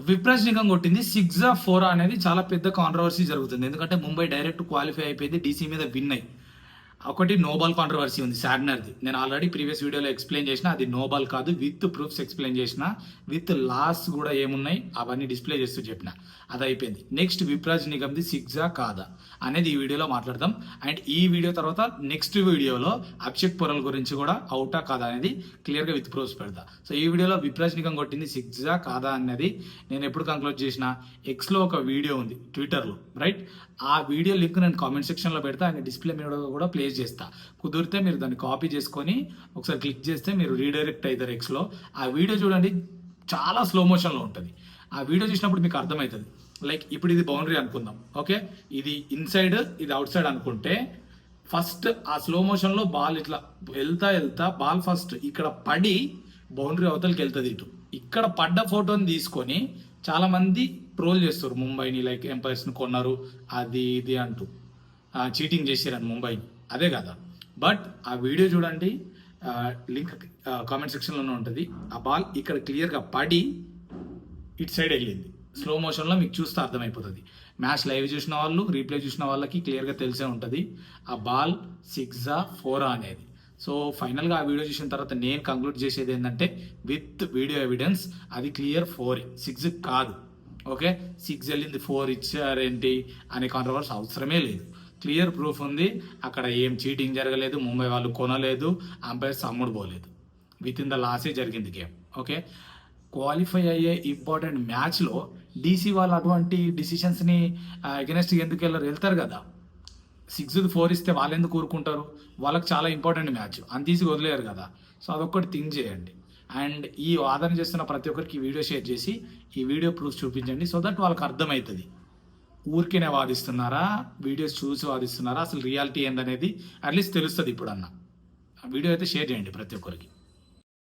విప్రాజ్ నిగం కొట్టింది 6-4 అనేది చాలా పెద్ద కాంట్రవర్సీ జరుగుతుంది. ఎందుకంటే ముంబై డైరెక్ట్ క్వాలిఫై అయిపోయింది, డీసీ మీద విన్ అయ్యి. ఒకటి నోబాల్ కాంట్రవర్సీ ఉంది శాడ్నర్ది. నేను ఆల్రెడీ ప్రీవియస్ వీడియోలో ఎక్స్ప్లెయిన్ చేసిన, అది నోబాల్ కాదు, విత్ ప్రూఫ్స్ ఎక్స్ప్లెయిన్ చేసిన, విత్ లాస్ కూడా ఏమున్నాయి అవన్నీ డిస్ప్లే చేస్తూ చెప్పిన. అది అయిపోయింది. నెక్స్ట్ విప్రాజ్ నిగమ్ది 6 కాదా అనేది ఈ వీడియోలో మాట్లాడదాం. అండ్ ఈ వీడియో తర్వాత నెక్స్ట్ వీడియోలో అభిషేక్ పొరల్ గురించి కూడా అవుటా కాదా అనేది క్లియర్గా విత్ ప్రూఫ్స్ పెడతా. సో ఈ వీడియోలో విప్రాజ్ నిగం కొట్టింది 6 కాదా అనేది నేను ఎప్పుడు కంక్లూడ్ చేసిన, ఎక్స్లో ఒక వీడియో ఉంది ట్విట్టర్లో, రైట్? ఆ వీడియో లింక్ నేను కామెంట్ సెక్షన్లో పెడతా, అండ్ డిస్ప్లే మీద కూడా ప్లేస్ చేస్తా. కుదిరితే మీరు దాన్ని కాపీ చేసుకొని ఒకసారి క్లిక్ చేస్తే మీరు రీడైరెక్ట్ అవుతారు ఎక్స్లో. ఆ వీడియో చూడండి, చాలా స్లో మోషన్లో ఉంటుంది. ఆ వీడియో చూసినప్పుడు మీకు అర్థమవుతుంది. లైక్ ఇప్పుడు ఇది బౌండరీ అనుకుందాం, ఓకే? ఇది ఇన్సైడ్, ఇది అవుట్ సైడ్ అనుకుంటే, ఫస్ట్ ఆ స్లో మోషన్లో బాల్ ఇట్లా వెళ్తా బాల్ ఫస్ట్ ఇక్కడ పడి బౌండరీ అవతలకి వెళ్తుంది ఇటు. ఇక్కడ పడ్డ ఫోటోని తీసుకొని చాలా మంది ట్రోల్ చేస్తారు ముంబైని, లైక్ ఎంపైర్స్ని కొన్నారు అది ఇది అంటూ, చీటింగ్ చేసారని ముంబైని. అదే కదా, బట్ ఆ వీడియో చూడండి, లింక్ కామెంట్ సెక్షన్లోనే ఉంటుంది. ఆ బాల్ ఇక్కడ క్లియర్గా పడి ఇటు సైడ్ వెళ్ళింది. స్లో మోషన్లో మీకు చూస్తే అర్థమైపోతుంది. మ్యాచ్ లైవ్ చూసిన వాళ్ళు, రీప్లే చూసిన వాళ్ళకి క్లియర్గా తెలిసే ఉంటుంది ఆ బాల్ 6-4 అనేది. సో ఫైనల్గా ఆ వీడియో చూసిన తర్వాత నేను కంక్లూడ్ చేసేది ఏంటంటే, విత్ వీడియో ఎవిడెన్స్ అది క్లియర్ 4, 6 కాదు. ఓకే, 6 వెళ్ళింది 4 ఇచ్చారేంటి అనే కాంట్రవర్సీ అవసరమే లేదు. క్లియర్ ప్రూఫ్ ఉంది, అక్కడ ఏం చీటింగ్ జరగలేదు, ముంబై వాళ్ళు కొనలేదు, అంపైర్స్ అమ్ముడు పోలేదు, విత్ ఇన్ ద లాసే జరిగింది గేమ్. ఓకే, క్వాలిఫై అయ్యే ఇంపార్టెంట్ మ్యాచ్లో డీసీ వాళ్ళు అటువంటి డిసిషన్స్ని అగెనెస్ట్ ఎందుకు వెళ్తారు కదా. 6-4 ఇస్తే వాళ్ళు ఎందుకు కూరుకుంటారు? వాళ్ళకి చాలా ఇంపార్టెంట్ మ్యాచ్, అంత ఈజీ వదిలేరు కదా. సో అదొక్కటి థింక్ చేయండి. అండ్ ఈ వాదన చేస్తున్న ప్రతి ఒక్కరికి వీడియో షేర్ చేసి ఈ వీడియో ప్రూఫ్ చూపించండి, సో దట్ వాళ్ళకి అర్థమవుతుంది. ఊరికేనే వాదిస్తున్నారా, వీడియోస్ చూసి వాదిస్తున్నారా, అసలు రియాలిటీ ఏందనేది అట్లీస్ట్ తెలుస్తుంది ఇప్పుడన్నా. వీడియో అయితే షేర్ చేయండి ప్రతి ఒక్కరికి.